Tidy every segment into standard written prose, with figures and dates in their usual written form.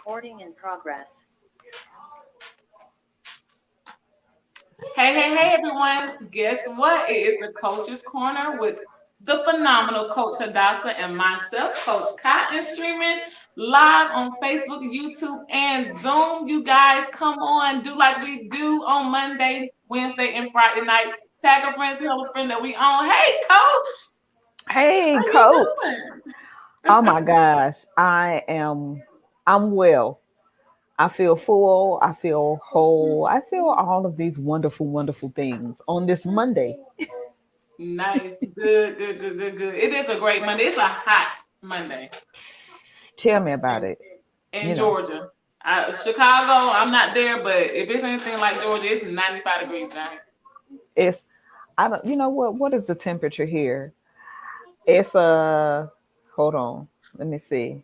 Recording in progress. Hey, everyone. Guess what? It is the Coach's Corner with the phenomenal Coach Hadassah and myself, Coach Cotton, streaming live on Facebook, YouTube, and Zoom. You guys come on, do like we do on Monday, Wednesday, and Friday nights. Tag a friend, tell a friend that we on. Hey, Coach, Hey, how you coach. Oh doing? my gosh. I'm well. I feel full. I feel whole. I feel all of these wonderful, wonderful things on this Monday. Nice, good. It is a great Monday. It's a hot Monday Tell me about it. in You know, Georgia. Chicago, I'm not there, but if it's anything like Georgia, it's 95 degrees down here. it's I don't you know what is the temperature here? It's hold on. Let me see.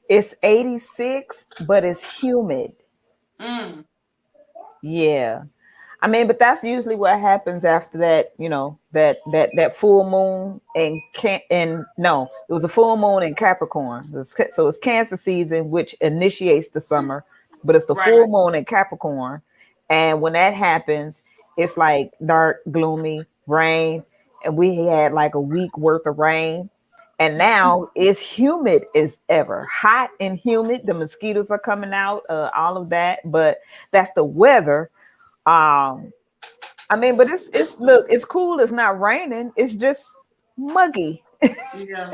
It's 86, but it's humid. Mm, Yeah. I mean, but that's usually what happens after that, that full moon and no, it was a full moon in Capricorn. So it's Cancer season, which initiates the summer, but it's the right. full moon in Capricorn. And when that happens, it's like dark, gloomy, rain. And we had like a week worth of rain. And now it's humid as ever, hot and humid. The mosquitoes are coming out, all of that. But that's the weather. um, I mean, but it's look, it's cool. It's not raining. It's just muggy. Yeah.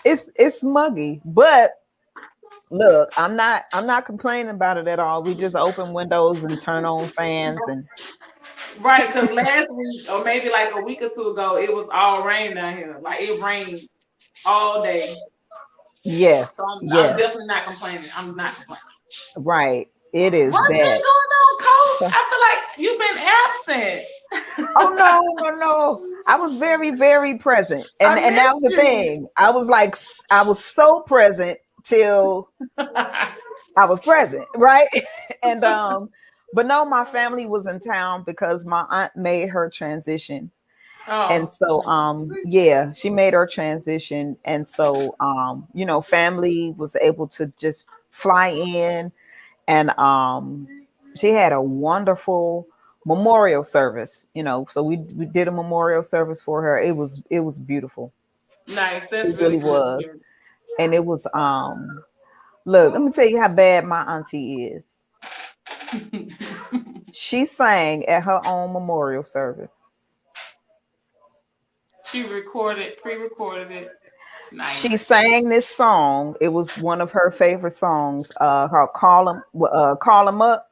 It's muggy. But look, I'm not complaining about it at all. We just open windows and turn on fans and Right, because last week, or maybe like a week or two ago, it was all rain down here. Like it rained all day. So yes, I'm yes, definitely not complaining. I'm not complaining. right. It is What's been that. going on, Coach? So, I feel like you've been oh absent. no, no, no. I was very, very present. And I and that was missed the you. thing. I was like I was so present till I was present, right? And but no, my family was in town because my aunt made her transition. And Oh, so yeah, she made her transition. And so family was able to just fly in and she had a wonderful memorial service, so we did a memorial service for her. It was beautiful. nice. That's It really really good to was. hear. And it was look, let me tell you how bad my auntie is. She sang at her own memorial service. She recorded, pre-recorded it. Nice. She sang this song. It was one of her favorite songs, called Call 'em Up.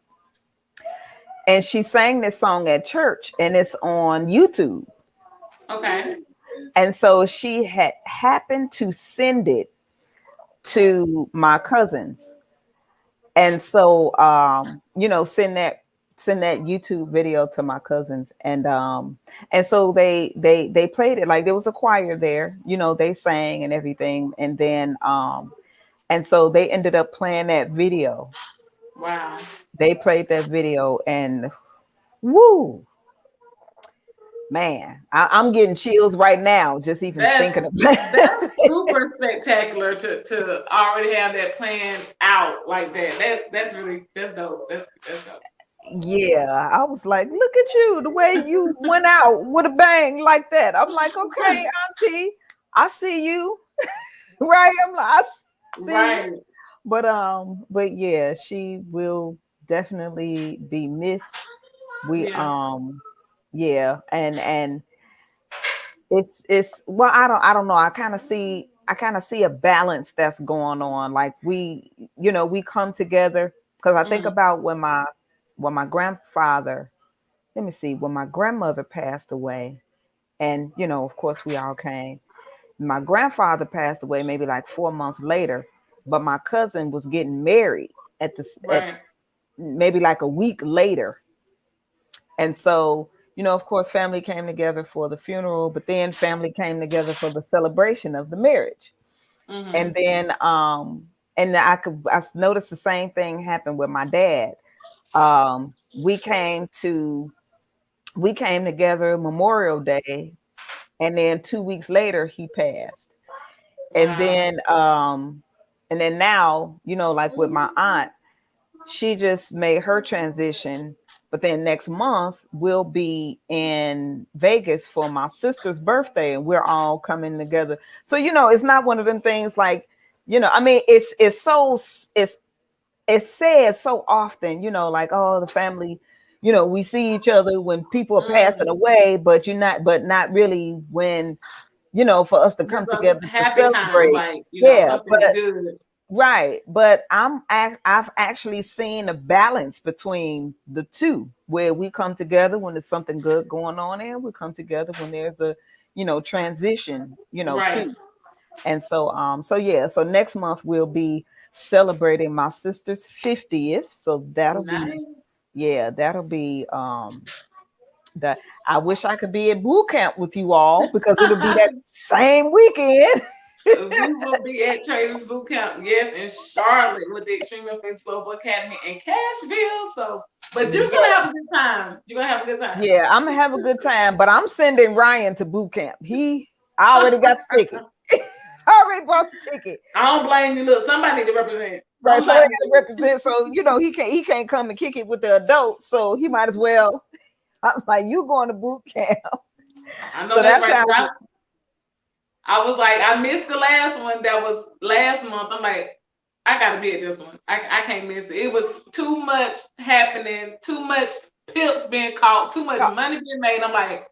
And she sang this song at church and it's on YouTube. Okay. And so she had happened to send it to my cousins. And so send that YouTube video to my cousins. And so they played it. Like there was a choir there, they sang and everything. And so they ended up playing that video. Wow. They played that video and woo, man, I'm getting chills right now just even That's thinking about that's it. super spectacular to already have that plan out like that. That's really that's dope. That's dope. Yeah, I was like, look at you, the way you went out with a bang like that. I'm like, okay, auntie, I see you. Right? I'm like, I see you. Right. But yeah, she will definitely be missed. We Yeah. yeah, and it's well, I don't know. I kind of see a balance that's going on. Like we come together because I think Hmm. about when my grandfather, let me see, when my grandmother passed away, and of course we all came. My grandfather passed away maybe like 4 months later, but my cousin was getting married at Right. maybe like a week later. And so, of course, family came together for the funeral, but then family came together for the celebration of the marriage. Hmm. And then I noticed the same thing happened with my dad. Um, we came to we came together Memorial Day, and then 2 weeks later he passed. And Wow. then And then now, like with my aunt, she just made her transition. But then next month we'll be in Vegas for my sister's birthday, and we're all coming together. So it's not one of them things like, I mean, it's said so often, like, oh, the family, we see each other when people are passing Mm. away, but not really when, for us to Just come a together to happy time, celebrate. like, Yeah, something good. right. But I've actually seen a balance between the two, where we come together when there's something good going on, and we come together when there's a, transition, Right. too. And so yeah, so next month we'll be celebrating my sister's 50th. So that'll be, Nice. yeah, that'll be that. I wish I could be at boot camp with you all because it'll be that same weekend. We will be at Traders Boot Camp, yes, in Charlotte with the Extreme Offense Global Academy in Cashville. So, but you're gonna Yeah, have a good time. You're gonna have a good time. yeah, I'm gonna have a good time, but I'm sending Ryan to boot camp. I already got the ticket. I already bought the ticket. I don't blame you. Look, somebody need to represent. Right, somebody Somebody got to do. represent. So he can't come and kick it with the adults. So he might as well. I'm like, you going to boot camp? I know So that's that's right. how. 'Cause I was like, I missed the last one that was last month. I'm like, I gotta be at this one. I can't miss it. It was too much happening, too much pips being caught, too much money being made. I'm like,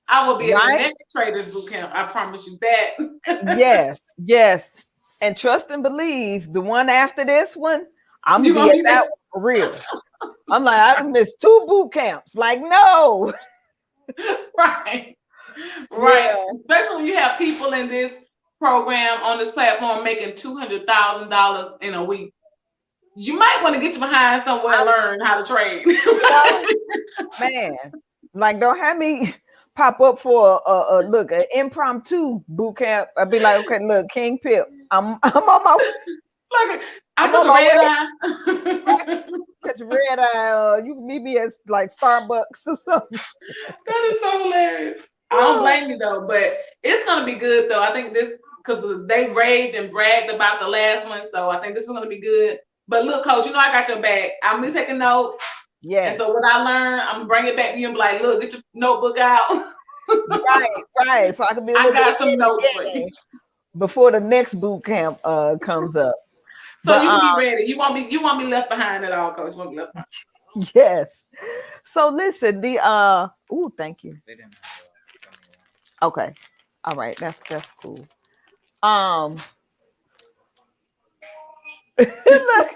I will be at the Right? next Traders Boot Camp. I promise you that. Yes, yes. And trust and believe, the one after this one, I'm gonna You be gonna at be that there? one for real. I'm like, I done missed two boot camps. Like, no. Right. Right. Yeah. Especially when you have people in this program on this platform making $200,000 in a week. You might want to get you behind somewhere and I'm, learn how to trade. you know, man, like, don't have me pop up for a look, an impromptu boot camp. I'd be like, okay, look, King Pip, I'm on my Look, I I'm took on a my red way. eye. Catch a red eye. You can meet me at like Starbucks or something. That is so hilarious. I don't blame you though, but it's gonna be good though. I think this because they raved and bragged about the last one, so I think this is gonna be good. But look, coach, I got your back. I'm gonna take a note, and so Yes. what I learned, I'm gonna bring it back to you and be like, look, get your notebook out. Right, right. So I can be a I little bit got ahead some of notes the for you, game before the next boot camp comes up. so But you can be ready. You won't be left behind at all, coach. You won't be left behind. yes. So listen, thank you. Okay. All right, that's cool. Um look,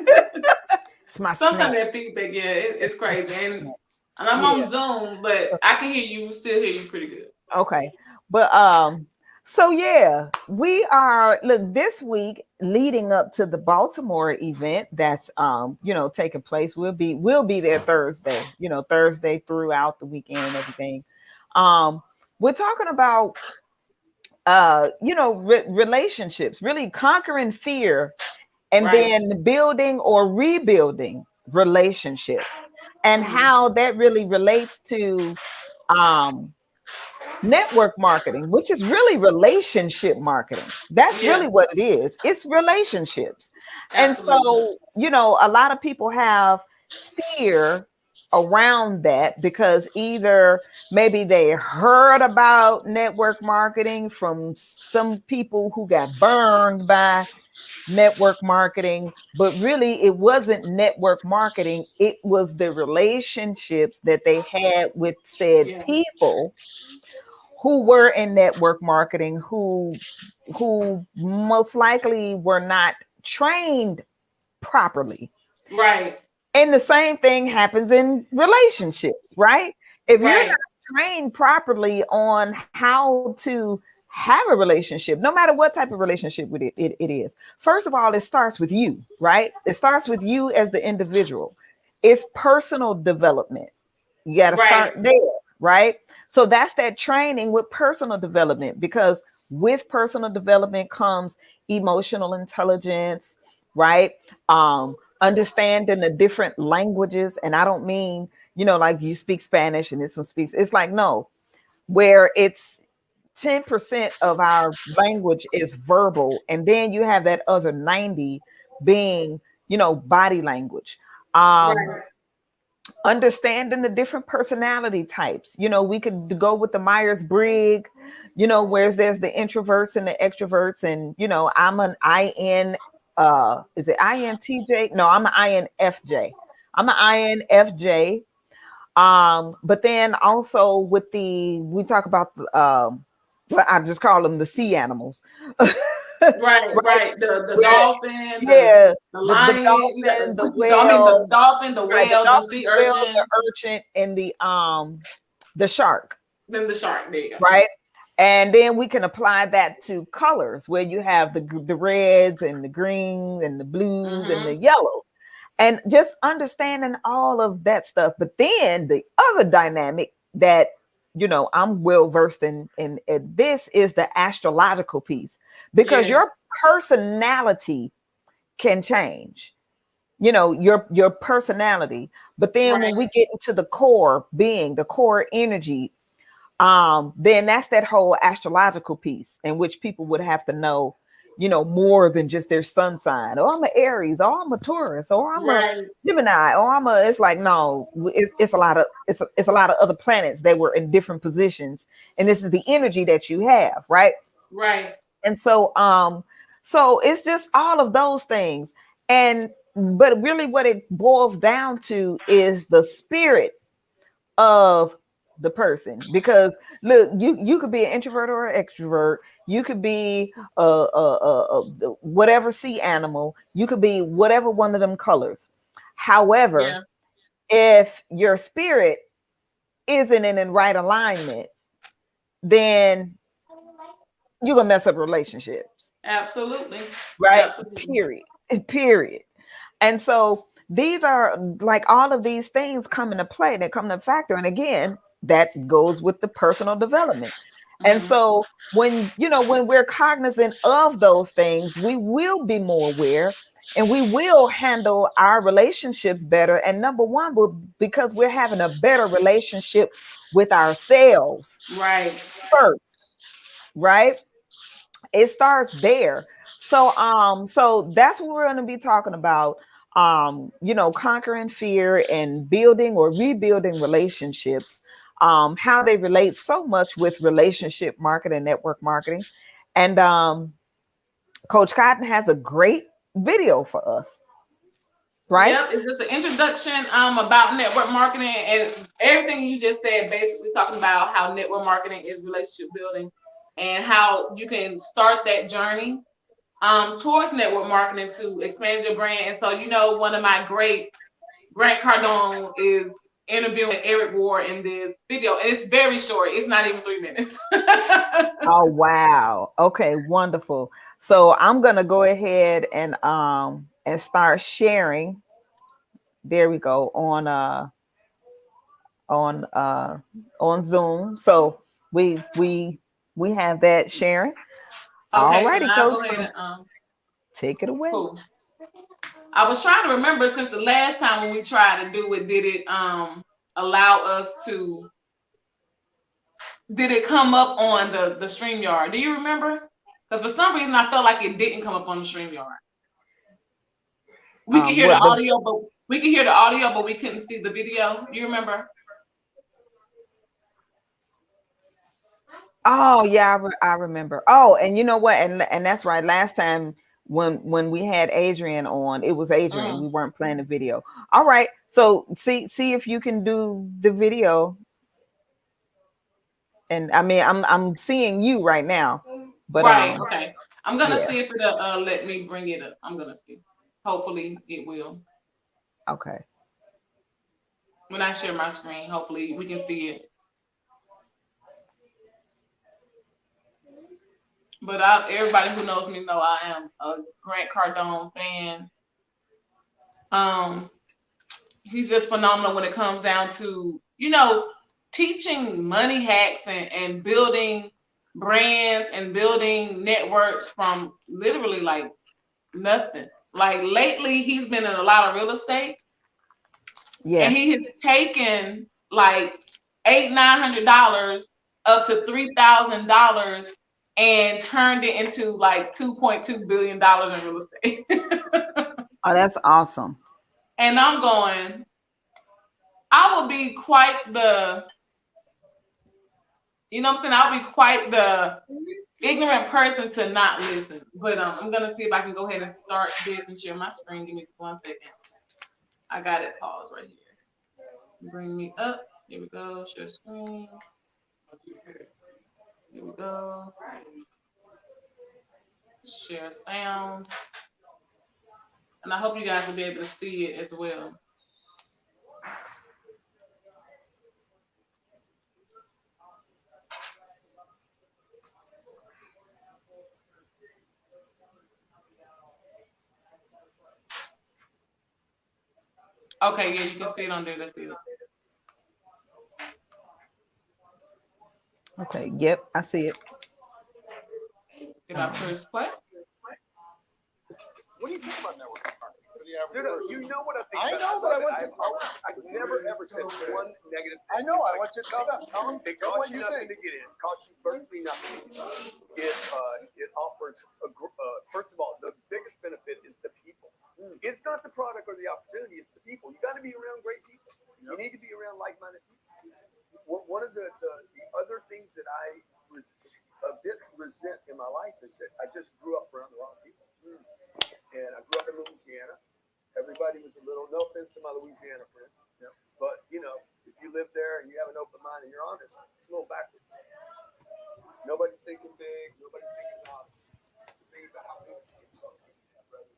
it's my Sometimes snack. that feedback, yeah, it's That's crazy, my and snack. I'm Yeah. on Zoom, but So I can hear you, still hear you pretty good. okay. But so yeah, we are look this week leading up to the Baltimore event that's taking place. We'll be there Thursday, Thursday throughout the weekend and everything. Um we're talking about relationships, really conquering fear and Right. then building or rebuilding relationships, and Mm. how that really relates to um network marketing, which is really relationship marketing. That's Yeah, really what it is. It's relationships. And absolutely. so, a lot of people have fear around that because either maybe they heard about network marketing from some people who got burned by network marketing, but really it wasn't network marketing. It was the relationships that they had with said Yeah. people who were in network marketing who most likely were not trained properly. Right. And the same thing happens in relationships, right? If you're Right. not trained properly on how to have a relationship, no matter what type of relationship it is, first of all, it starts with you, right? It starts with you as the individual. It's personal development. You got to Right. start there, right? So that's that training with personal development, because with personal development comes emotional intelligence, right? Understanding the different languages. And I don't mean, like you speak Spanish and this one speaks, it's like, no, where it's 10% of our language is verbal, and then you have that other 90 being, body language. Um, Right. Understanding the different personality types. We could go with the Myers-Briggs, whereas there's the introverts and the extroverts, and I'm an IN, is it INTJ? No, I'm an INFJ. I'm an INFJ. But then also with we talk about the well, I just call them the sea animals. Right, Right? right. The Where, dolphin, yeah, the the lion. You got dolphin, the I mean whale, the dolphin, the right? The whale, the dolphin, sea the whale, the urchin, urchin, and the shark, then the shark. There you go. right? And then we can apply that to colors where you have the reds and the greens and the blues and the Mm-hmm. yellows, and just understanding all of that stuff. But then the other dynamic that I'm well versed in this is the astrological piece, because Yes. your personality can change, your personality. But then when Right. we get into the core being, the core energy, then that's that whole astrological piece in which people would have to know, more than just their sun sign. Oh, I'm an Aries, or I'm a Taurus, or I'm a Right. Gemini, or I'm a. It's like, no, it's a lot of it's a lot of other planets that were in different positions, and this is the energy that you have, right? Right. And so it's just all of those things. And but really what it boils down to is the spirit of the person. Because look, you could be an introvert or an extrovert, you could be whatever sea animal, you could be whatever one of them colors. However, Yeah. if your spirit isn't in right alignment, then you're gonna mess up relationships, Absolutely. right? Absolutely. Period. Period. And so these are like all of these things come into play, they come into factor. And again, that goes with the personal development. And Hmm. so when we're cognizant of those things, we will be more aware, and we will handle our relationships better. And number one, because we're having a better relationship with ourselves Right. first, right? It starts there. So that's what we're going to be talking about. Conquering fear and building or rebuilding relationships, how they relate so much with relationship marketing, network marketing. And Coach Cotton has a great video for us, right? Yep, it's just an introduction about network marketing, and everything you just said basically talking about how network marketing is relationship building and how you can start that journey towards network marketing to expand your brand. And so, one of my great Grant Cardone is interviewing Eric Ward in this video, and it's very short. It's not even 3 minutes. Oh wow. Okay, wonderful. So I'm gonna go ahead and start sharing. There we go on on Zoom. So we have that sharing. All Okay, so righty, now I'll coach. go ahead So and take it away. cool. I was trying to remember since the last time when we tried to do it, did it allow us to did it come up on the StreamYard? Do you remember? Because for some reason I felt like it didn't come up on the StreamYard. We could hear the What the audio, but we could hear the audio, but we couldn't see the video. You remember? Oh yeah, I remember. Oh, and you know what? And that's right. Last time when we had Adrian on, it was Adrian. Mm, We weren't playing the video. All right. So see if you can do the video. And I mean, I'm seeing you right now, but right. Okay. I'm gonna yeah. see if it'll let me bring it up. I'm gonna see. Hopefully it will. Okay. When I share my screen, hopefully we can see it. But everybody who knows me know I am a Grant Cardone fan. Um, he's just phenomenal when it comes down to teaching money hacks and building brands and building networks from literally like nothing. Like lately, he's been in a lot of real estate, and Yes. he has taken like $800-900 up to $3,000 and turned it into like $2.2 billion in real estate. Oh, that's awesome. And I'm going, I will be quite the, you know what I'm saying? I'll be quite the ignorant person to not listen. But I'm gonna see if I can go ahead and start this and share my screen. Give me just 1 second. I got it paused right here. Bring me up. Here we go. Share screen. Here we go. Share sound. And I hope you guys will be able to see it as well. Okay, yeah, you can see it on there. Let's see it. Okay. Yep, I see it. Did I Um, press play? What do you think about networking marketing for the average No, no, person? you know what I think. I about know, it. but I love want it. you to tell us. I've never ever said one negative thing. I know. It's I like, want you to tell them. Tell them. it Tell them costs what you you nothing think. to get in. It costs you virtually nothing to get in. It offers first of all, the biggest benefit is the people. It's not the product or the opportunity; it's the people. You got to be around great people. You need to be around like-minded people. One of the other things that I was a bit resent in my life is that I just grew up around the wrong people. And I grew up in Louisiana. Everybody was a little, no offense to my Louisiana friends, but if you live there and you have an open mind and you're honest, it's a little backwards. Nobody's thinking big. Nobody's thinking loud. Thinking about how big a city rather than freedom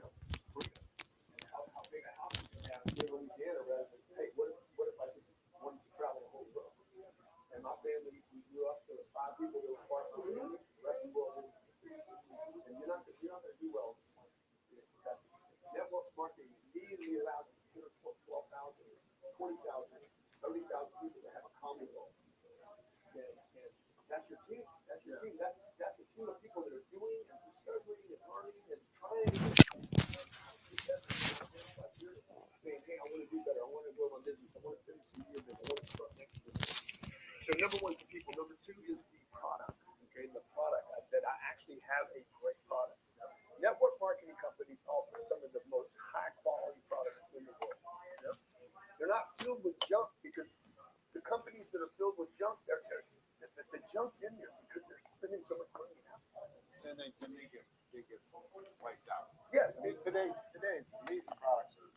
and how big a house you can have in Louisiana rather than hey, what if I just wanted to travel the whole world? And my family, we grew up. There was 5 people that were part of my family. The rest of the world didn't exist. And you're not going to do well that's network marketing immediately allows you 10 or 12,000, 20,000, 30,000 people to have a common goal. And that's your team. That's your team. That's a team of people that are doing and discovering and learning and trying saying, hey, I want to do better. I want to grow my business. I want to finish the year better. I want to start next year. So number one is the people. Number two is the product. Okay, the product that I actually have a great product. Network marketing companies offer some of the most high quality products in the world. They're not filled with junk because the companies that are filled with junk, the junk's in there because they're spending so much money in advertising. And they get wiped out. Yeah, I mean, today, lazy products are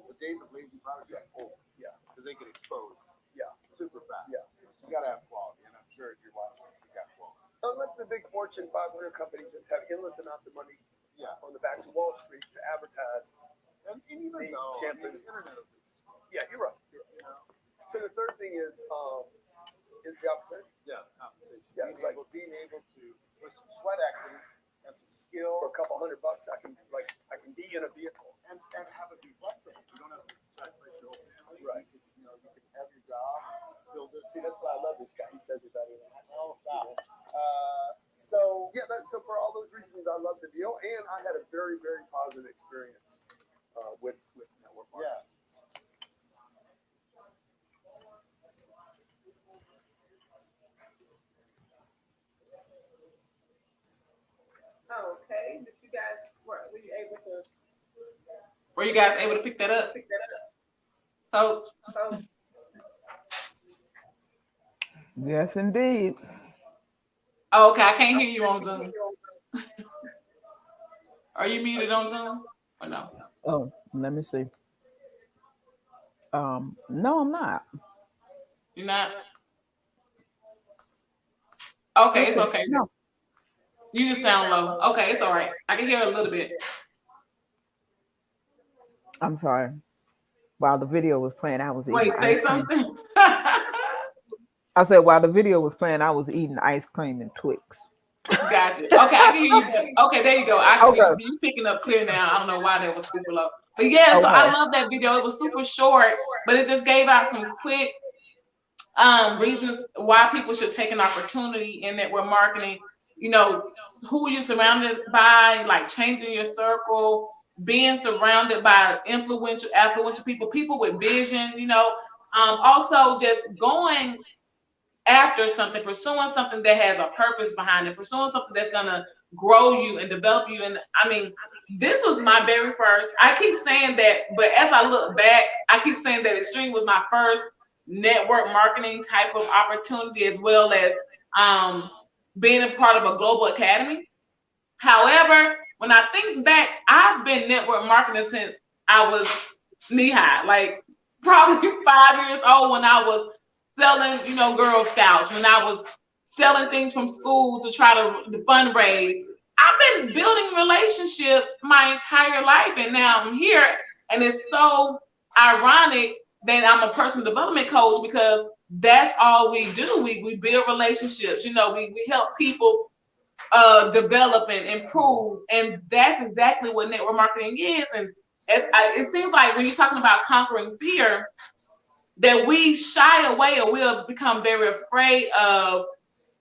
the days of lazy products are over. Yeah, Because they get exposed. yeah, Super fast. yeah. So you gotta have quality, and I'm sure if you're watching, you got quality. Unless the big Fortune 500 companies just have endless amounts of money Yeah. on the backs of Wall Street to advertise. And even The though champion. the internet of Yeah, you're right. So the third thing is the opportunity compensation. Yeah, Being able to with some sweat equity and some skill for a couple $100. I can be in a vehicle. and have it be flexible. You don't have to sacrifice your whole family. Right. You can have your job, build this. See, that's why I love this guy. He says it better than I say. Oh, stop. So Yeah, so for all those reasons, I love the deal, and I had a very, very positive experience with network marketing. yeah. Okay. Did you guys were you guys able to pick that up? Coach. Yes, indeed. Oh, okay, I can't hear you on Zoom. Are you muted on Zoom? Or no? Oh, let me see. No, I'm not. You're not? Okay, Let's it's see. okay. No, You just sound low. Okay, it's all right. I can hear a little bit. I'm sorry. While the video was playing, I was eating Wait, ice say cream. something. I said while the video was playing, I was eating ice cream and Twix. Gotcha. Okay, I can hear you. Okay, there you go. I can Okay. you picking up clear now. I don't know why that was super low. But yeah, so I Okay. love that video. It was super short, but it just gave out some quick reasons why people should take an opportunity in network marketing. You know, who you're surrounded by, like changing your circle, being surrounded by influential people, people with vision. Also, just going after something, pursuing something that has a purpose behind it, pursuing something that's gonna grow you and develop you. And I mean, this was my very first. I keep saying that, but as I look back, I keep saying that Extreme was my first network marketing type of opportunity, as well as um, being a part of a global academy. However, when I think back, I've been network marketing since I was knee high, like probably 5 years old when I was selling, Girl Scouts, when I was selling things from school to try to fundraise. I've been building relationships my entire life, and now I'm here, and it's so ironic that I'm a personal development coach because that's all we do. We build relationships. We help people develop and improve. And that's exactly what network marketing is. And it seems like when you're talking about conquering fear, that we shy away or we'll become very afraid of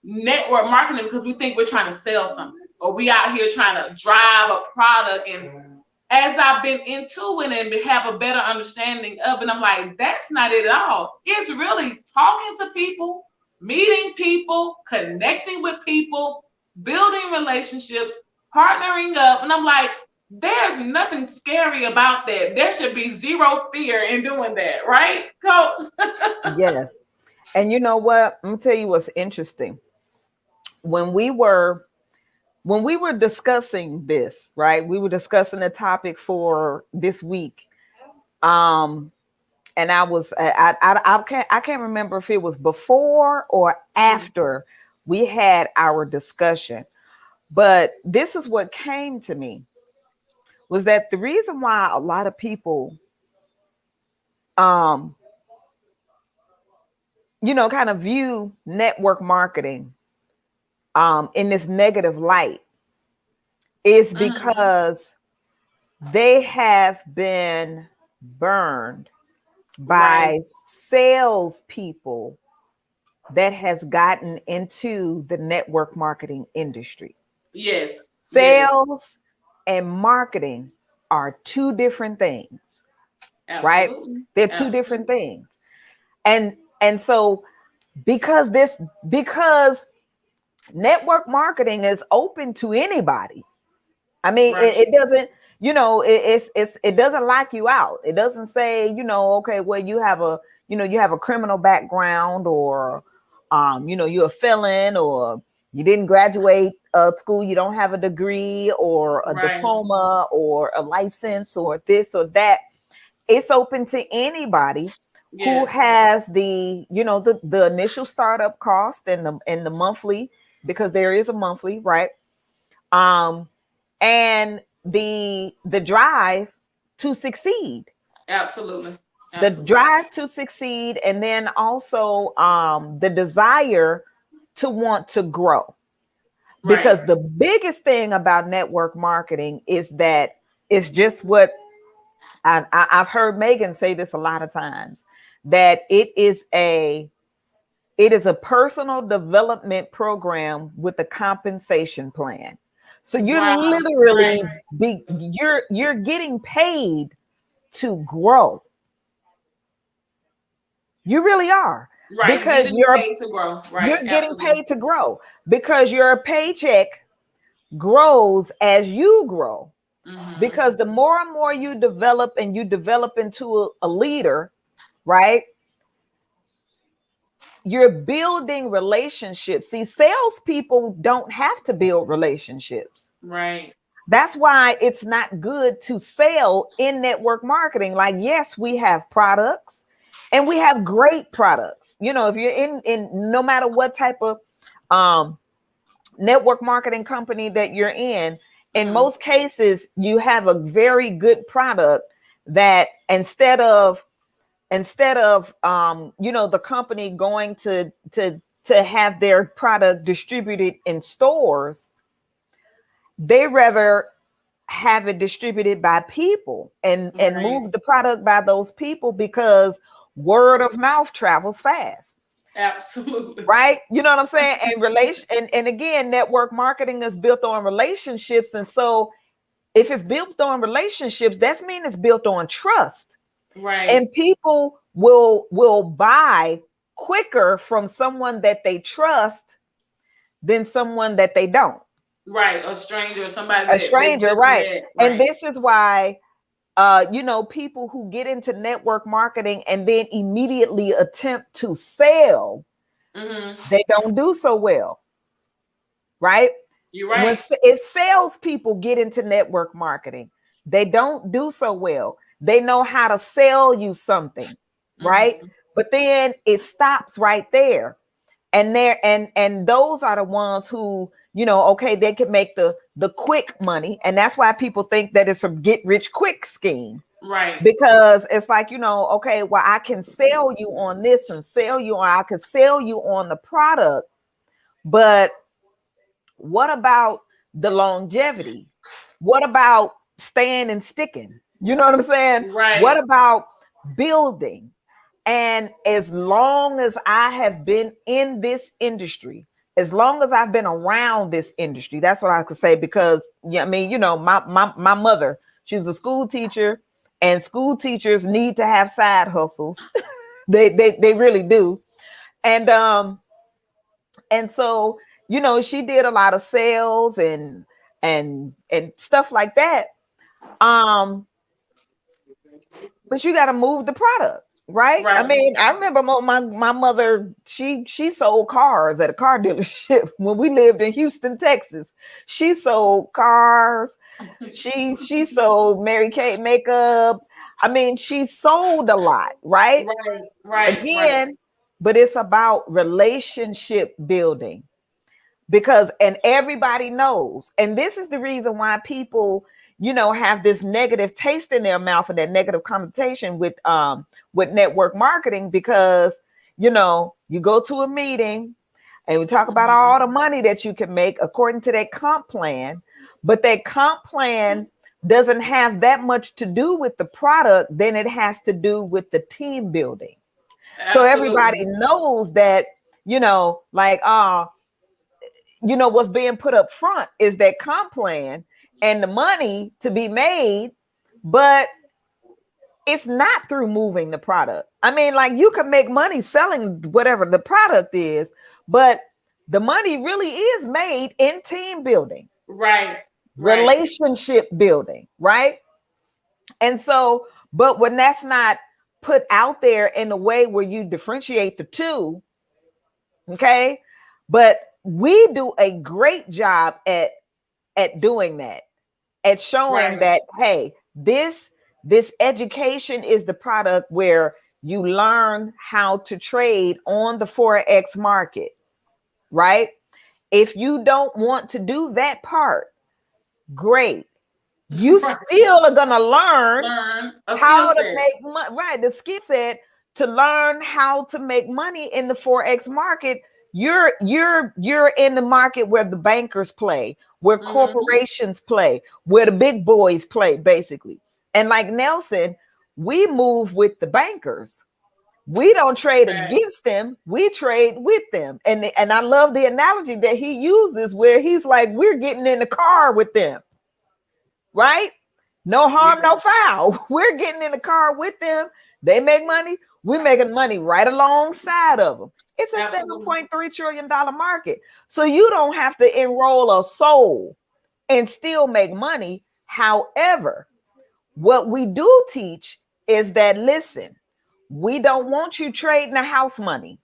network marketing because we think we're trying to sell something or we out here trying to drive a product. And as I've been into it and have a better understanding of it, I'm like, that's not it at all. It's really talking to people, meeting people, connecting with people, building relationships, partnering up. And I'm like, there's nothing scary about that. There should be zero fear in doing that, right, Coach? Yes. And you know what? I'm gonna tell you what's interesting. When we were discussing this, right? We were discussing the topic for this week. Um, and I can't remember if it was before or after we had our discussion. But this is what came to me was that the reason why a lot of people um kind of view network marketing in this negative light is Mhm. because they have been burned Right. by salespeople that has gotten into the network marketing industry. Yes. Yes. Sales and marketing are two different things, right? Absolutely. They're two different Absolutely. things. And so because network marketing is open to anybody. I mean, Right. it doesn't, it doesn't lock you out. It doesn't say, okay, well, you have a criminal background, or, you're a felon, or you didn't graduate school, you don't have a degree or a Right. diploma or a license or this or that. It's open to anybody who Yes. has the initial startup cost and the monthly, because there is a monthly, right? um and the drive to succeed, Absolutely. the Absolutely. drive to succeed, and then also the desire to want to grow. Right. Because the biggest thing about network marketing is that it's just what I've heard Megan say this a lot of times, that it is a personal development program with a compensation plan. So you're Wow. Right. literally you're getting paid to grow. You really are, Right. You're because getting paid to grow. Right. you're getting Absolutely. paid to grow, because your paycheck grows as you grow. Hmm. Because the more and more you develop and you develop into a leader, right? You're building relationships. See, salespeople don't have to build relationships. Right. That's why it's not good to sell in network marketing. Like, yes, we have products and we have great products. If you're in no matter what type of um, network marketing company that you're in Hmm. most cases, you have a very good product that instead of the company going to have their product distributed in stores, they rather have it distributed by people and Right. move the product by those people, because word of mouth travels fast, Absolutely. right? You know what I'm saying? And again, network marketing is built on relationships. And so if it's built on relationships, that means it's built on trust. Right. And people will buy quicker from someone that they trust than someone that they don't. Right, a stranger, somebody A that they stranger, just right? met. And Right. this is why people who get into network marketing and then immediately attempt to sell, they don't do so well, right? You're When right. if salespeople get into network marketing, they don't do so well. They know how to sell you something, right? But then it stops right there. And those are the ones who, okay, they can make the quick money. And that's why people think that it's a get rich quick scheme. Right. Because it's like, okay, well, I can sell you on this and I can sell you on the product, but what about the longevity? What about staying and sticking? You know what I'm saying? Right. What about building? And as long as I have been in this industry, as long as I've been around this industry, that's what I could say. Because yeah, I mean, my mother, she was a school teacher, and school teachers need to have side hustles. they really do. And so, she did a lot of sales and stuff like that. Um, but you got to move the product, right? I Right. mean, I remember my mother, she sold cars at a car dealership when we lived in Houston, Texas. She sold cars. She sold Mary Kate makeup. I mean, she sold a lot, right? Right. Right. Right. Again, but it's about relationship building. Because and everybody knows, and this is the reason why people have this negative taste in their mouth and that negative connotation with network marketing. Because you go to a meeting and we talk about all the money that you can make according to that comp plan, but that comp plan doesn't have that much to do with the product. Then it has to do with the team building. So everybody Absolutely. knows that, like what's being put up front is that comp plan and the money to be made, but it's not through moving the product. I mean, like, you can make money selling whatever the product is, but the money really is made in team building, Right. Right. relationship building, right? And so, but when that's not put out there in a way where you differentiate the two, okay, but we do a great job at doing that, at showing Right. that, hey, this education is the product where you learn how to trade on the forex market, right? If you don't want to do that part, great. You Right. still are gonna learn Learn a skill how to set. make money, right? The skill set to learn how to make money in the forex market. You're in the market where the bankers play, where corporations play, where the big boys play, basically. And like Nelson, we move with the bankers. We don't trade Right. against them, we trade with them. And I love the analogy that he uses where he's like, we're getting in the car with them, right? No Yeah. harm, no foul. We're getting in the car with them. They make money. We're making money right alongside of them. It's a Absolutely. $7.3 trillion market. So you don't have to enroll a soul and still make money. However, what we do teach is that, listen, we don't want you trading the house money.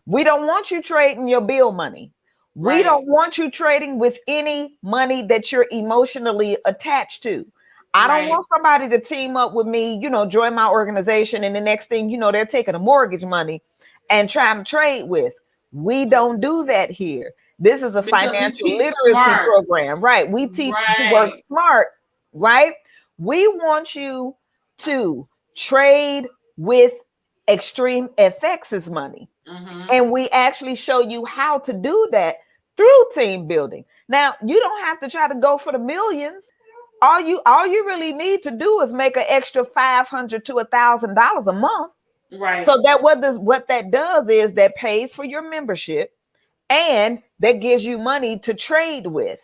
We don't want you trading your bill money. We Right. don't want you trading with any money that you're emotionally attached to. I don't Right. want somebody to team up with me, join my organization, and the next thing they're taking a mortgage money and trying to trade with. We don't do that here. This is a Because we financial teach literacy smart. program, right? We teach to work Right. smart, right? We want you to trade with Extreme FX's money. And we actually show you how to do that through team building. Now, you don't have to try to go for the millions. All you really need to do is make an extra $500 to $1,000 a month. Right. So that what that does is that pays for your membership, and that gives you money to trade with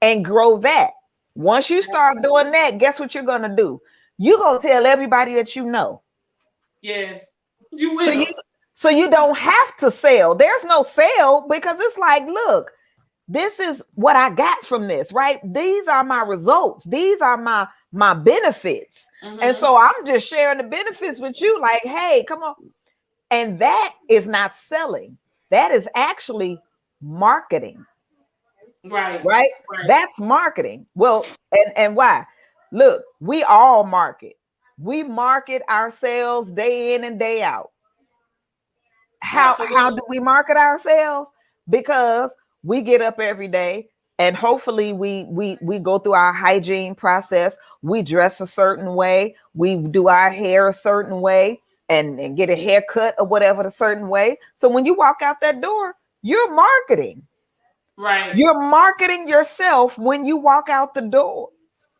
and grow that. Once you start doing that, guess what you're gonna do? You're gonna tell everybody that you know. Yes. You So will. you don't have to sell. There's no sale because it's like, look, this is what I got from this, right? These are my results. These are my benefits. And Mm-hmm. so I'm just sharing the benefits with you like, hey, come on. And that is not selling. That is actually marketing, Right. right? Right. That's marketing. Well, and why? Look, we all market. We market ourselves day in and day out. How Absolutely. do we market ourselves? Because we get up every day and hopefully we go through our hygiene process. We dress a certain way, we do our hair a certain way, and get a haircut or whatever a certain way. So when you walk out that door, you're marketing. Right. You're marketing yourself when you walk out the door.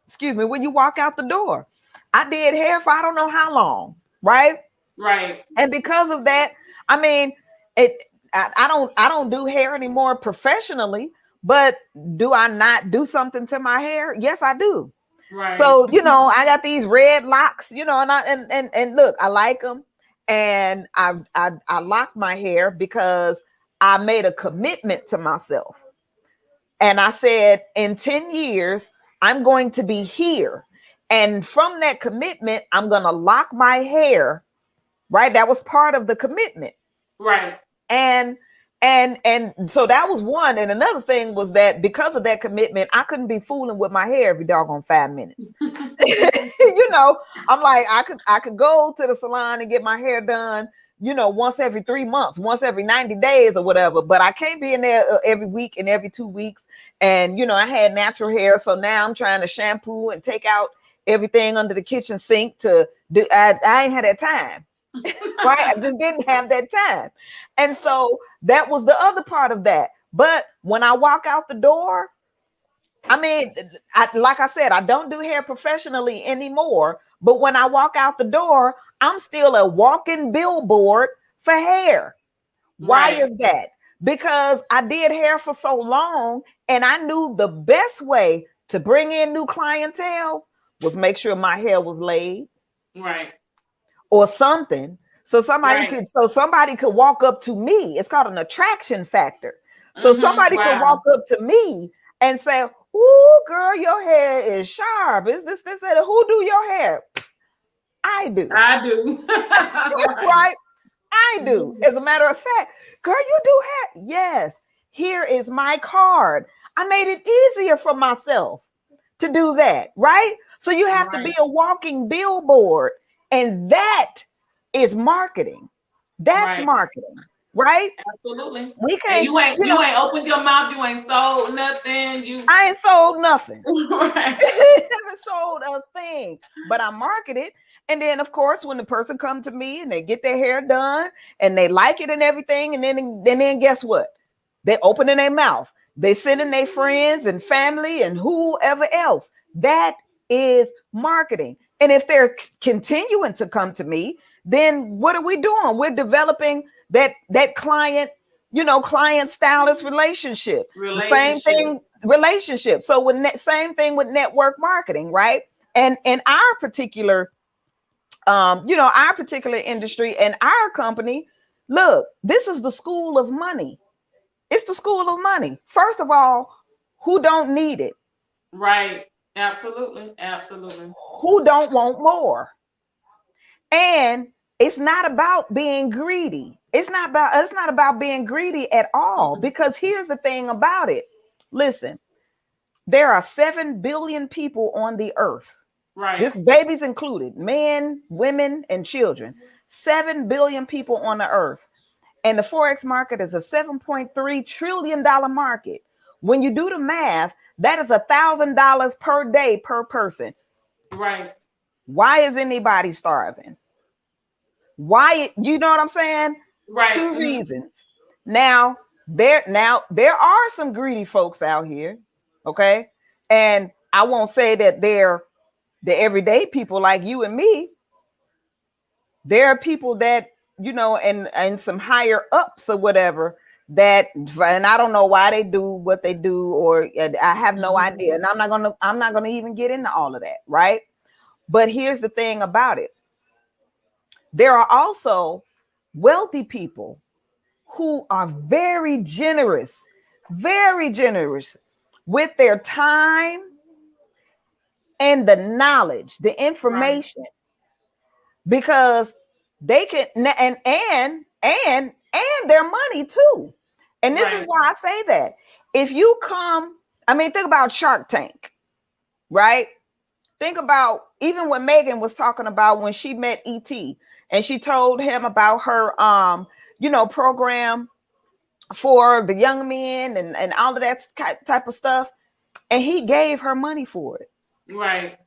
Excuse me, when you walk out the door. I did hair for I don't know how long, right? Right. And because of that, I mean, it. I don't do hair anymore professionally, but do I not do something to my hair? Yes, I do. Right. So I got these red locks, and look, I like them, and I lock my hair because I made a commitment to myself, and I said in 10 years I'm going to be here, and from that commitment I'm gonna lock my hair. Right, that was part of the commitment. Right. and and so that was one. And another thing was that because of that commitment, I couldn't be fooling with my hair every doggone 5 minutes. I'm like, I could go to the salon and get my hair done, once every 3 months, once every 90 days or whatever, but I can't be in there every week and every 2 weeks. And I had natural hair, so now I'm trying to shampoo and take out everything under the kitchen sink to do. I ain't had that time. Right, I just didn't have that time. And so that was the other part of that. But when I walk out the door, I mean, like I said, I don't do hair professionally anymore, but when I walk out the door, I'm still a walking billboard for hair. Why Right. is that? Because I did hair for so long, and I knew the best way to bring in new clientele was make sure my hair was laid Right. or something. So Right. somebody could walk up to me. It's called an attraction factor. So Mm-hmm. somebody could walk Wow. up to me and say, "Ooh, girl, your hair is sharp. Is this? Who do your hair?" I do. I do. Right. Right? I do. Mhm. As a matter of fact, girl, you do hair. Yes. Here is my card. I made it easier for myself to do that, right? So you have to Right. be a walking billboard, and that is marketing. That's Right. marketing, right? Absolutely. We And can't, you ain't opened your mouth. You ain't sold nothing. You I ain't sold nothing. right. Haven't sold a thing, but I market it. And then, of course, when the person comes to me and they get their hair done and they like it and everything, and then guess what? They opening their mouth. They sending their friends and family and whoever else. That is marketing. And if they're continuing to come to me, then what are we doing? We're developing that client stylist relationship. The same Relationship. thing, relationship. So with same thing with network marketing, right? And in our particular our particular industry and our company, look, this is the school of money. It's the school of money. First of all, who don't need it? Right. Absolutely. Absolutely. Who don't want more? And it's not about being greedy. It's not about being greedy at all, Mm-mm. because here's the thing about it. Listen, there are 7 billion people on the earth. Right. This babies included, men, women, and children. 7 billion people on the earth. And the Forex market is a $7.3 trillion market. When you do the math, that is $1,000 per day per person. Right. Why is anybody starving? Why, you know what I'm saying? Right. Two Mm-hmm. reasons. Now there are some greedy folks out here, okay? And I won't say that they're the everyday people like you and me. There are people that, and some higher ups or whatever, that, and I don't know why they do what they do, or I have no Mm-hmm. idea. And I'm not gonna even get into all of that, right? But here's the thing about it. There are also wealthy people who are very generous with their time and the knowledge, the Right. information, because they can and their money too. And this is Right. why I say that. If you come, I mean, think about Shark Tank, right? Think about even what Megan was talking about when she met ET and she told him about her program for the young men and all of that type of stuff. And he gave her money for it. Right.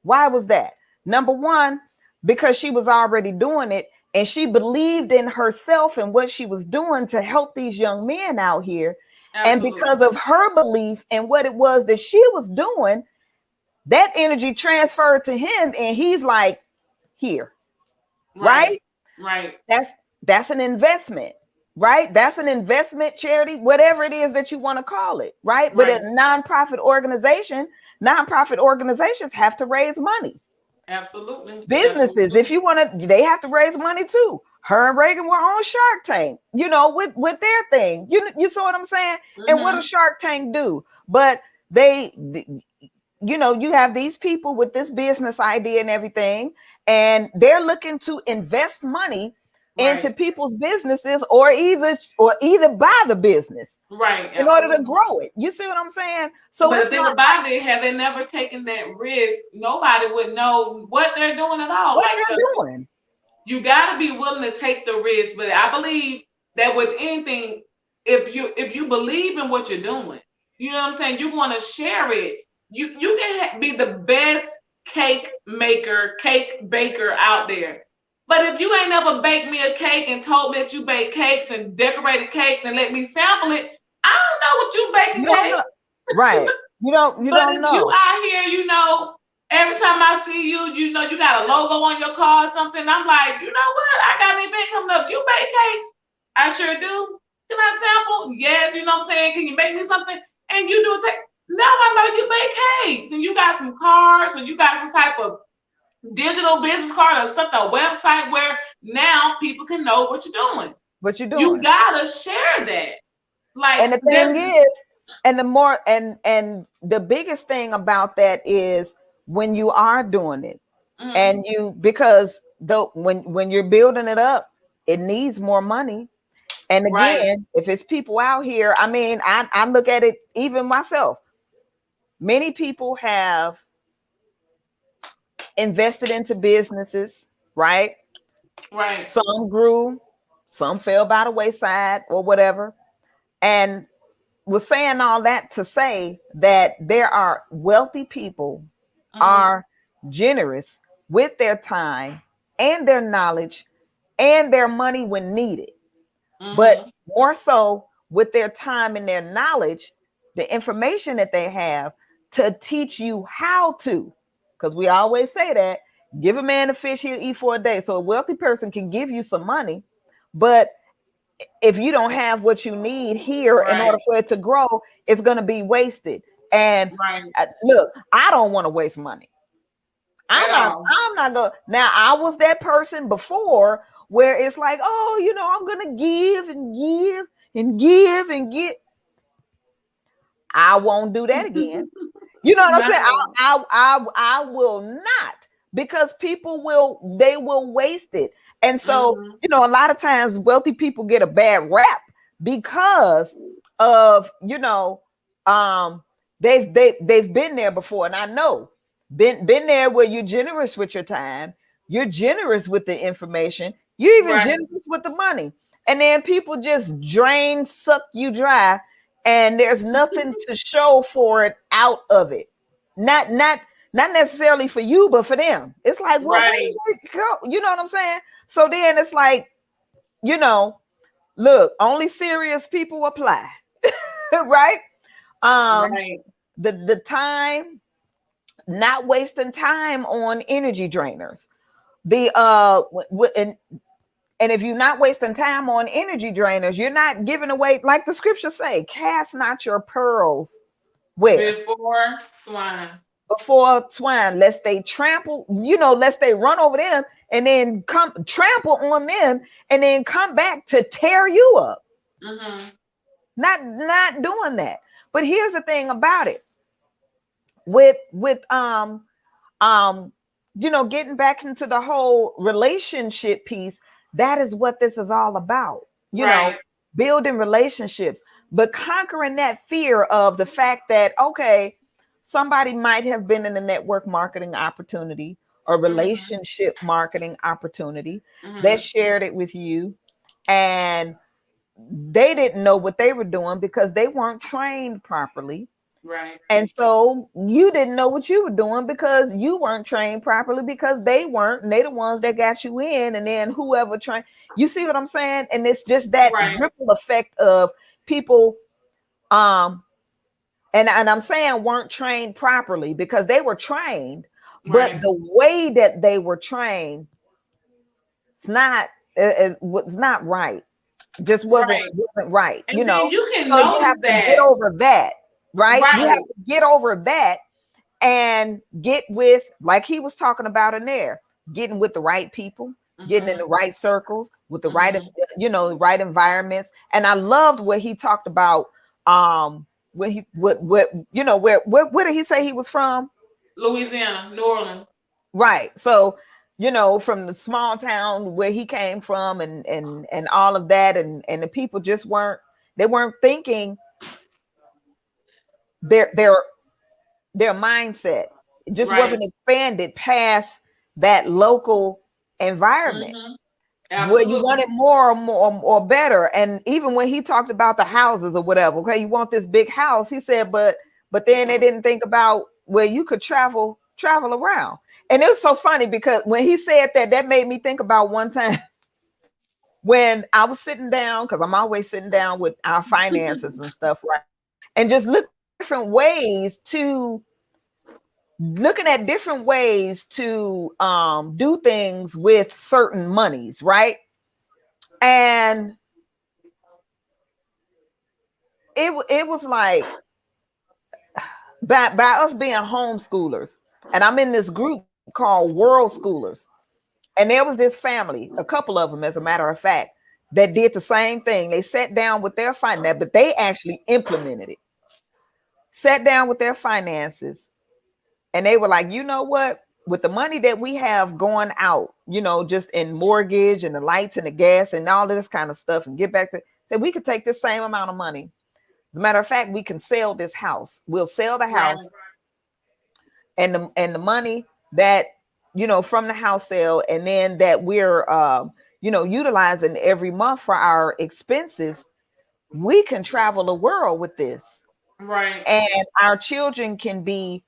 Why was that? Number one, because she was already doing it and she believed in herself and what she was doing to help these young men out here. And Absolutely. because of her belief in what it was that she was doing, that energy transferred to him and he's like, here, Right. right? Right. That's an investment, right? That's an investment, charity, whatever it is that you want to call it, right? But a Right. nonprofit organizations have to raise money. Absolutely. Businesses, Absolutely. if you want to, they have to raise money too. Her and Reagan were on Shark Tank, with their thing. You see what I'm saying? And what does Mm-hmm. Shark Tank do? But they, you have these people with this business idea and everything, and they're looking to invest money into Right. people's businesses or either buy the business Right. in order to Absolutely. grow it. You see what I'm saying? So But the it's thing not about it, have they never taken that risk, nobody would know what they're doing at all. what Like they're doing. you got to be willing to take the risk. But I believe that with anything, if you believe in what you're doing, you know what I'm saying, you want to share it. You can be the best cake maker, cake baker out there. But if you ain't never baked me a cake and told me that you bake cakes and decorated cakes and let me sample it, I don't know what you You baking don't cake. know. Right. You But don't if you know. out here, every time I see you, you got a logo on your car or something. I'm like, you know what? I got an event coming up. You bake cakes? I sure do. Can I sample? Yes. You know what I'm saying? Can you make me something? And you do it. Now I know you bake cakes and you got some cards or you got some type of digital business card or something, a website where now people can know what you're doing. What you're You doing. gotta share that. Like And the this. thing is, and the more and the biggest thing about that is when you are doing it, Mhm. and because when you're building it up, it needs more money. And Right. again, if it's people out here, I mean, I look at it even myself. Many people have invested into businesses, right? Right. Some grew, some fell by the wayside or whatever. And was saying all that to say that there are wealthy people Mhm. are generous with their time and their knowledge and their money when needed, but Mhm. more so with their time and their knowledge, the information that they have to teach you how to. Because we always say that give a man a fish, he'll eat for a day. So a wealthy person can give you some money, but if you don't have what you need here in order Right. for it to grow, it's going to be wasted. And Right. look, I don't want to waste money. At I'm not. all. I'm not going. Now, I was that person before where it's like, oh, I'm going to give and give and give and get. I won't do that again. You know what I'm Not saying? at all. I will not, because they will waste it. And so, Mhm. a lot of times wealthy people get a bad rap because of, um they've been there before. And I know been there where you're generous with your time, you're generous with the information, you're even Right. generous with the money. And then people just suck you dry, and there's nothing to show for it out of it. Not necessarily for you, but for them. It's like, well, where Right. did it go? You know what I'm saying? So then it's like, you know, look, only serious people apply, right? Um, Right. the time, not wasting time on energy drainers. The and if you're not wasting time on energy drainers, you're not giving away, like the scriptures say, cast not your pearls where? Before swine. before twine, lest they trample, lest they run over them and then come trample on them and then come back to tear you up. Mm-hmm. Not doing that. But here's the thing about it. With getting back into the whole relationship piece, that is what this is all about. Right. Building relationships, but conquering that fear of the fact that, okay, somebody might have been in a network marketing opportunity or Mm-hmm. relationship marketing opportunity that Mm-hmm. shared it with you, and they didn't know what they were doing because they weren't trained properly. Right. And so you didn't know what you were doing because you weren't trained properly, because they weren't, and they the ones that got you in, and then whoever trained, you see what I'm saying? And it's just that Right. ripple effect of people, um, and I'm saying weren't trained properly because they were trained, but Right. the way that they were trained, it's not right. Just wasn't Right. wasn't right, And then you can So you have notice to get that. over that, right? You have Right. to get over that and get with, like he was talking about in there, getting with the right people, getting in Mm-hmm. the right circles with the right, Mm-hmm. right environments. And I loved what he talked about. When he what where did he say he was from? Louisiana, New Orleans. Right. So, from the small town where he came from, and all of that, and the people just weren't thinking their their mindset. It just Right. wasn't expanded past that local environment Mm-hmm. where you Absolutely. wanted more or better. And even when he talked about the houses or whatever, okay, you want this big house, he said, but then they didn't think about where you could travel around. And it was so funny because when he said that, that made me think about one time when I was sitting down, because I'm always sitting down with our finances and stuff, right? And just looking at different ways to do things with certain monies, right? And it was like, by us being homeschoolers, and I'm in this group called World Schoolers, and there was this family, a couple of them, as a matter of fact, that did the same thing. They sat down with their finance, but they actually implemented it. Sat down with their finances, and they were like, you know what? With the money that we have going out, just in mortgage and the lights and the gas and all this kind of stuff, and get back to that, we could take the same amount of money. As a matter of fact, we can sell this house. We'll sell the Right. house, and the money that, from the house sale, and then that we're utilizing every month for our expenses, we can travel the world with this, Right. and our children can be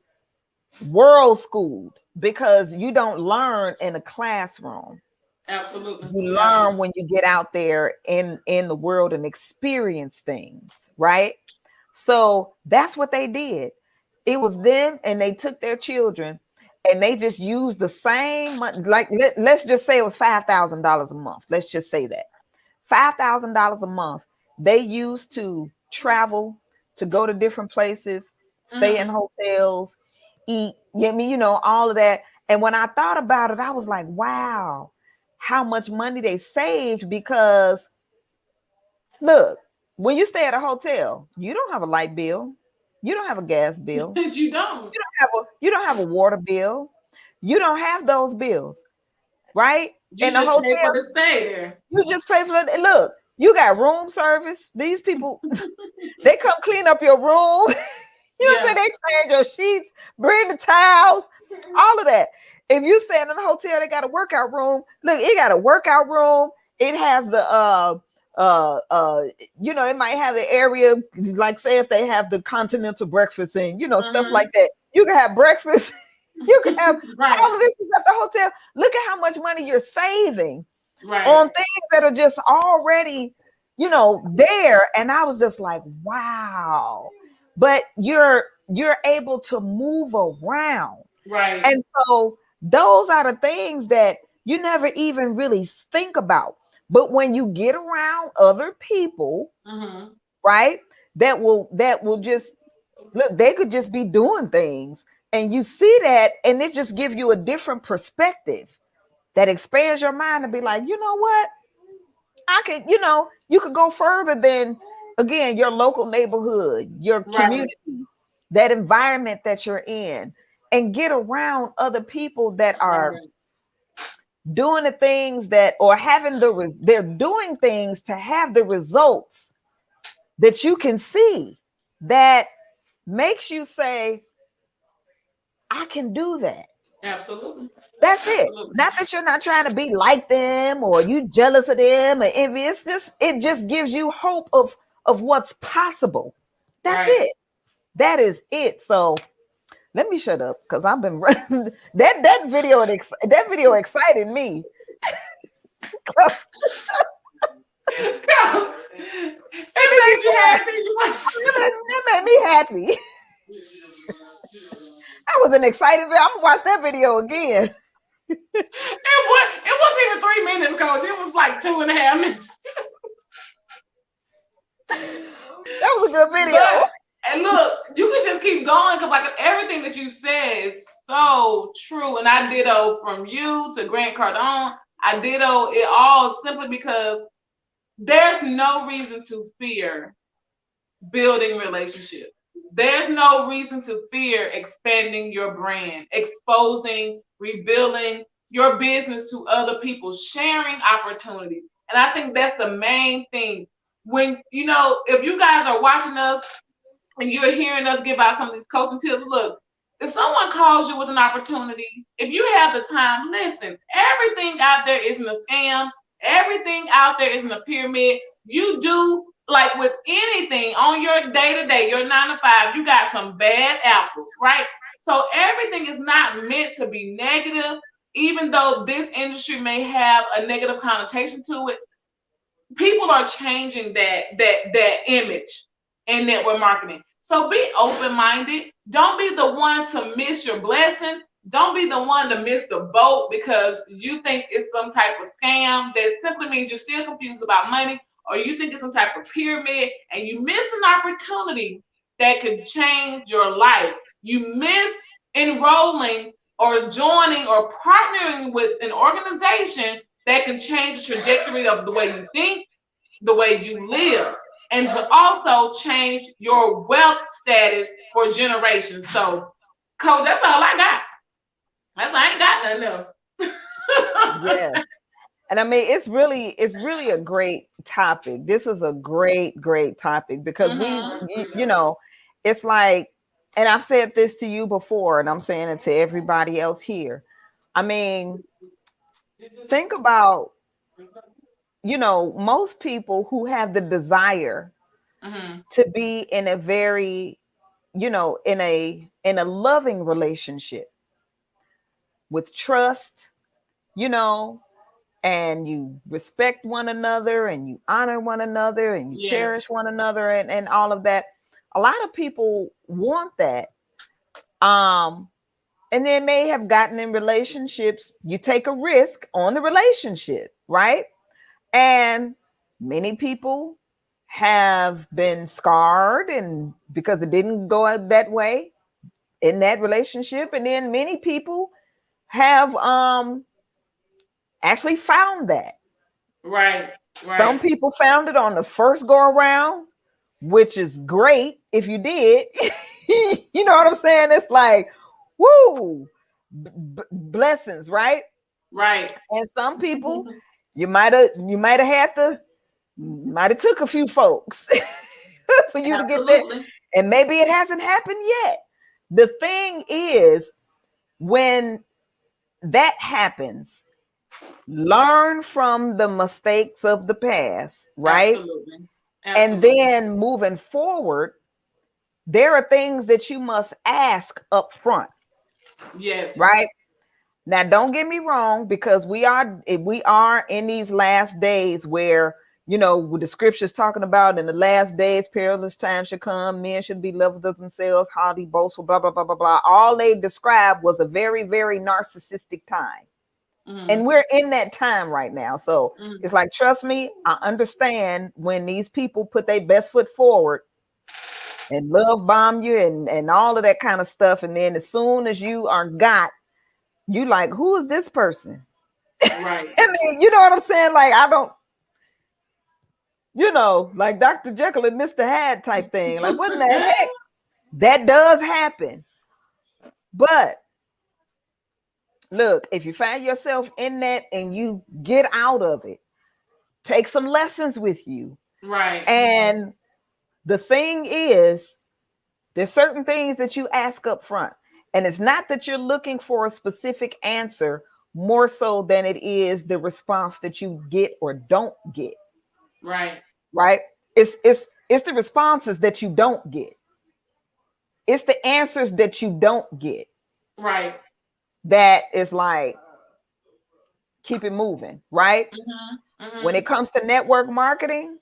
world schooled, because you don't learn in a classroom. Absolutely. You learn Absolutely. when you get out there in the world and experience things, right? So that's what they did. It was them, and they took their children, and they just used the same money. Like, let's just say it was $5,000 a month. Let's just say that $5,000 a month they used to travel, to go to different places, stay in Mm-hmm. hotels, eat. All of that. And when I thought about it, I was like, wow, how much money they saved. Because look, when you stay at a hotel, you don't have a light bill, you don't have a gas bill, Because you don't. you don't have a water bill, you don't have those bills, right? You In a just pay for hotel, to stay there. you just pay for it. Look, you got room service. These people, they come clean up your room. Yeah. They change your sheets, bring the towels, all of that. If you stay in a hotel, they got a workout room. Look, it got a workout room. It has the it might have the area, like, say if they have the continental breakfast and stuff Mm-hmm. like that. You can have breakfast. You can have Right. all of this is at the hotel. Look at how much money you're saving Right. on things that are just already, there. And I was just like, wow. But you're able to move around. Right. And so those are the things that you never even really think about. But when you get around other people, Mm-hmm. right, that will just look, they could just be doing things, And you see that, and it just gives you a different perspective that expands your mind to be like, you know what? I could, you could go further than, again, your local neighborhood, your Right. community, that environment that you're in, and get around other people that are Right. doing the things that, or having they're doing things to have the results that you can see, that makes you say, I can do that. Absolutely. That's it. Absolutely. Not that you're not trying to be like them or you jealous of them or envious. It just gives you hope of what's possible. That's Right. it. That is it. So let me shut up because I've been running that video excited me. Go. It It made me made you mad. happy. That made me happy. That was an exciting video. I'm gonna watch that video again. It wasn't even 3 minutes, coach. It was like 2.5 minutes. That was a good video. But and look, you can just keep going because like everything that you said is so true. And I ditto from you to Grant Cardone. I ditto it all simply because there's no reason to fear building relationships. There's no reason to fear expanding your brand, exposing, revealing your business to other people, sharing opportunities. And I think that's the main thing. When, if you guys are watching us and you're hearing us give out some of these coaching tips, look, if someone calls you with an opportunity, if you have the time, listen, everything out there isn't a scam. Everything out there isn't a pyramid. You do, like with anything on your day to day, your 9 to 5, you got some bad apples, right? So everything is not meant to be negative, even though this industry may have a negative connotation to it. People are changing that image in network marketing. So be open-minded. Don't be the one to miss your blessing. Don't be the one to miss the boat because you think it's some type of scam that simply means you're still confused about money, or you think it's some type of pyramid and you miss an opportunity that could change your life. You miss enrolling or joining or partnering with an organization that can change the trajectory of the way you think, the way you live, and to also change your wealth status for generations. So, coach, that's all I got. I ain't got nothing else. Yeah. And I mean, it's really a great topic. This is a great topic because it's like, and I've said this to you before, and I'm saying it to everybody else here. I mean, think about, most people who have the desire to be in a very, in a loving relationship with trust, you know, and you respect one another and you honor one another and you Yes. cherish one another and all of that. A lot of people want that. And they may have gotten in relationships. You take a risk on the relationship, right? And many people have been scarred and because it didn't go that way in that relationship. And then many people have actually found that. Right. Some Right. people found it on the first go around, which is great if you did. You know what I'm saying? It's like, woo, blessings, right? Right. And some people, you might have took a few folks for you to get there, Absolutely. and maybe it hasn't happened yet. The thing is, when that happens, learn from the mistakes of the past, right? Absolutely. And Absolutely. then moving forward, there are things that you must ask up front, Yes. right? Now, don't get me wrong, because we are in these last days where, with the scriptures talking about in the last days, perilous times should come, men should be lovers of themselves, haughty, boastful, blah, blah, blah, blah, blah. All they described was a very, very narcissistic time. And we're in that time right now. So it's like, trust me, I understand when these people put their best foot forward, and love bomb you and all of that kind of stuff. And then as soon as you are got, you like, who is this person? Right. I mean, you know what I'm saying? Like, I don't, like Dr. Jekyll and Mr. Hyde type thing. Like, what in the heck? That does happen. But look, if you find yourself in that and you get out of it, take some lessons with you. Right. And the thing is, there's certain things that you ask up front. And it's not that you're looking for a specific answer more so than it is the response that you get or don't get. Right. Right? It's the responses that you don't get. It's the answers that you don't get. Right. That is like, keep it moving, right? Mm-hmm. Mm-hmm. When it comes to network marketing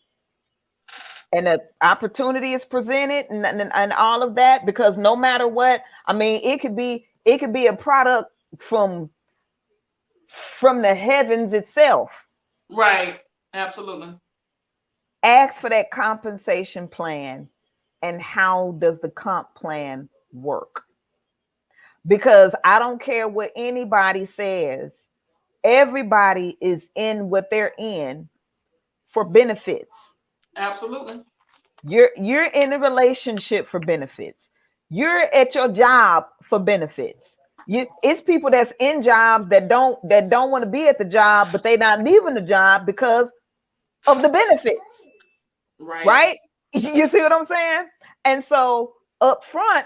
and the opportunity is presented and all of that, because no matter what, I mean, it could be a product from the heavens itself. Right. Absolutely. Ask for that compensation plan. And how does the comp plan work? Because I don't care what anybody says, everybody is in what they're in for benefits. Absolutely. You're in a relationship for benefits. You're at your job for benefits. It's people that's in jobs that don't want to be at the job, but they're not leaving the job because of the benefits. Right? You see what I'm saying? And so up front,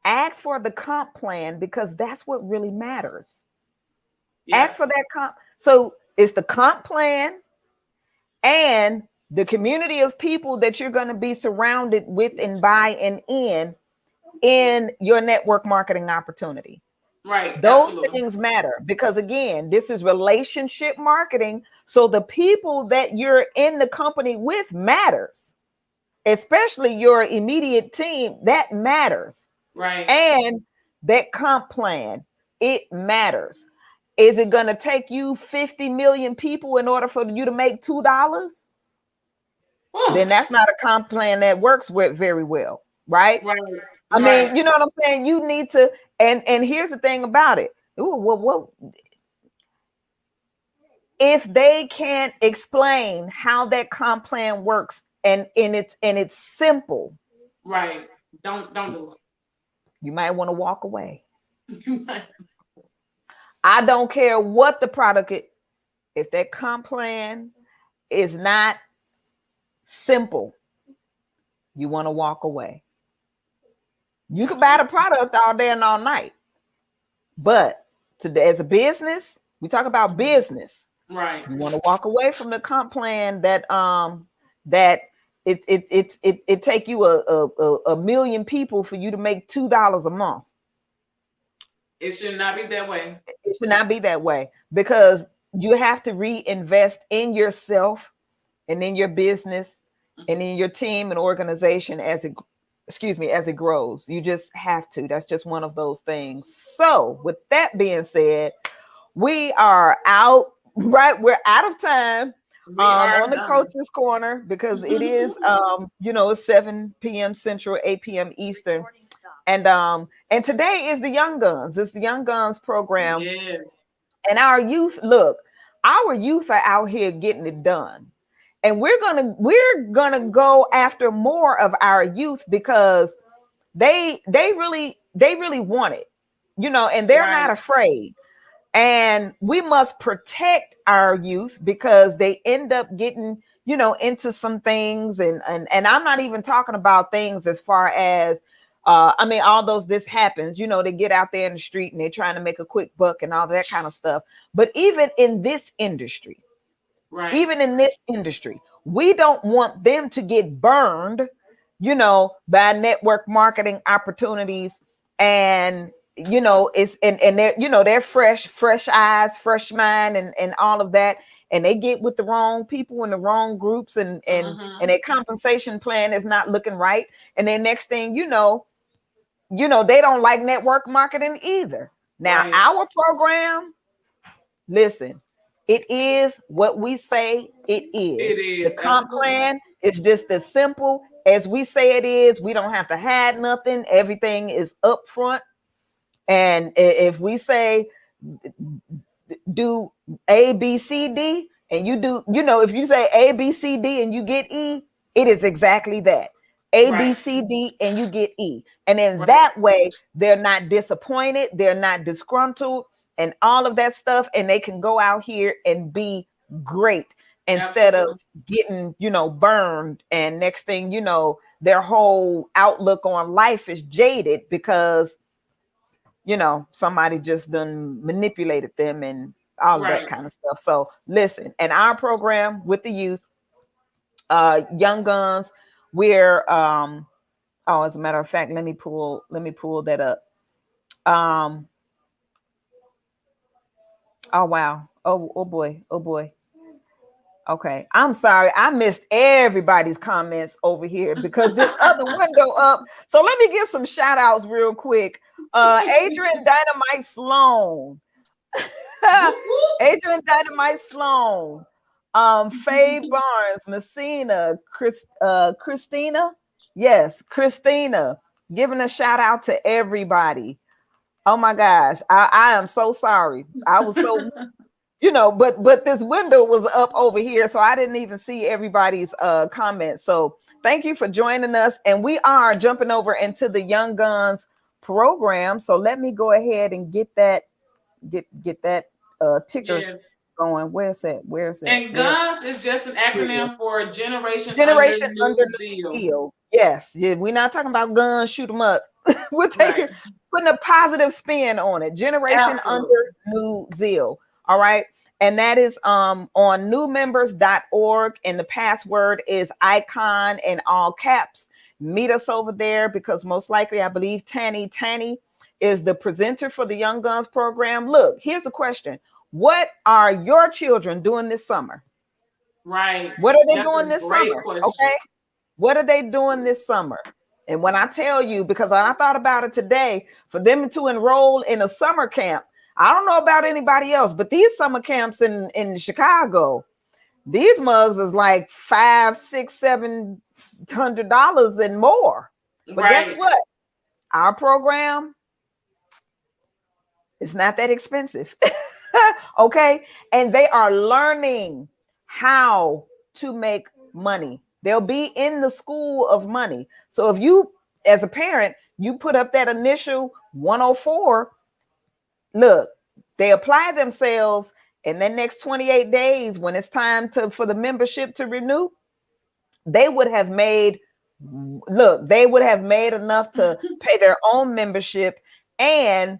ask for the comp plan because that's what really matters. Yeah. Ask for that comp. So it's the comp plan and the community of people that you're going to be surrounded with and by and in your network marketing opportunity. Right. Those Absolutely. things matter because, again, this is relationship marketing. So the people that you're in the company with matters, especially your immediate team. That matters. Right. And that comp plan, it matters. Is it going to take you 50 million people in order for you to make $2? Then that's not a comp plan that works with very well, right? Right. I mean, you know what I'm saying? You need to, and here's the thing about it. If they can't explain how that comp plan works and it's simple. Right. Don't do it. You might want to walk away. I don't care what the product is. If that comp plan is not simple, you want to walk away. You can buy the product all day and all night. But today, as a business, we talk about business. Right. You want to walk away from the comp plan that it take you a million people for you to make $2 a month. It should not be that way. It should not be that way because you have to reinvest in yourself and in your business and in your team and organization as it grows. You just have to. That's just one of those things. So with that being said, we are out, right? We're out of time on the Coach's Corner because it is, it's 7 p.m. Central, 8 p.m. Eastern. And today is the Young Guns. It's the Young Guns program. Yeah. And our youth are out here getting it done. And we're gonna go after more of our youth because they really want it, and they're not afraid. And we must protect our youth because they end up getting, into some things. And I'm not even talking about things as far as, although this happens, they get out there in the street and they're trying to make a quick buck and all that kind of stuff. But even in this industry, we don't want them to get burned, by network marketing opportunities. And, it's, and they're, they're fresh eyes, fresh mind and all of that. And they get with the wrong people in the wrong groups and their compensation plan is not looking right. And then next thing they don't like network marketing either. Now, our program, listen, it is what we say it is. The comp plan is just as simple as we say it is. We don't have to hide nothing. Everything is upfront. And if we say do A, B, C, D, and you do, if you say A, B, C, D, and you get E, it is exactly that. A, B, Right. C, D, and you get E. And in Right. that way, they're not disappointed, they're not disgruntled, and all of that stuff. And they can go out here and be great instead Absolutely. of getting, burned. And next thing you know, their whole outlook on life is jaded because somebody just done manipulated them and all of that Right. kind of stuff. So listen, in our program with the youth, young guns, we're as a matter of fact, let me pull that up. Um oh wow. Oh boy. Oh boy. Okay, I'm sorry. I missed everybody's comments over here because this other window up. So let me give some shout outs real quick. Adrian Dynamite Sloan. Whoop, whoop. Adrian Dynamite Sloan, Faye Barnes, Messina, Christina. Yes, Christina. Giving a shout out to everybody. Oh my gosh. I am so sorry. I was so but this window was up over here, so I didn't even see everybody's comments. So thank you for joining us. And we are jumping over into the Young Guns program. So let me go ahead and get that ticker Yeah. going. Where's that? Where's that? And Where GUNS is just an here it is. acronym for Generation Under Generation under New new Zeal. deal. Yes. Yeah, we're not talking about guns, shoot them up. We're Right. putting a positive spin on it. Generation Absolutely. under new zeal. All right. And that is on newmembers.org. And the password is icon in all caps. Meet us over there because most likely I believe Tanny is the presenter for the Young Guns program. Look, here's the question. What are your children doing this summer? Right. What are they That's doing a this great summer? question. Okay. What are they doing this summer? And when I tell you, because I thought about it today, for them to enroll in a summer camp, I don't know about anybody else, but these summer camps in Chicago, these mugs is like $500, $600, $700 and more. But guess Right. what? Our program is not that expensive. Okay. And they are learning how to make money. They'll be in the school of money. So if you, as a parent, you put up that initial 104, look, they apply themselves in the next 28 days when it's time for the membership to renew. They would have made, they would have made enough to pay their own membership and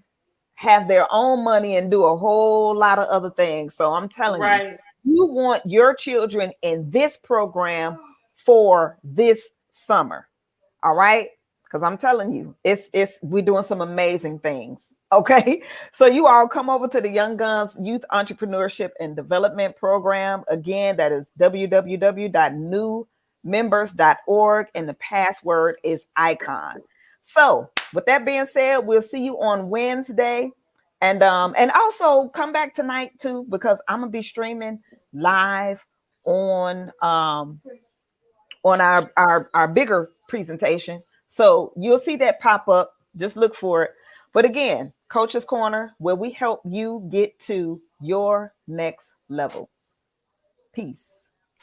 have their own money and do a whole lot of other things. So I'm telling you, Right. you want your children in this program for this summer. All right. Because I'm telling you, we're doing some amazing things. Okay. So you all come over to the Young Guns Youth Entrepreneurship and Development Program. Again, that is www.newmembers.org. And the password is icon. So with that being said, we'll see you on Wednesday. And also come back tonight too, because I'm gonna be streaming live on our bigger presentation. So you'll see that pop up. Just look for it. But again, Coach's Corner, where we help you get to your next level. Peace.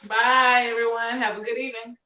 Bye, everyone. Have a good evening.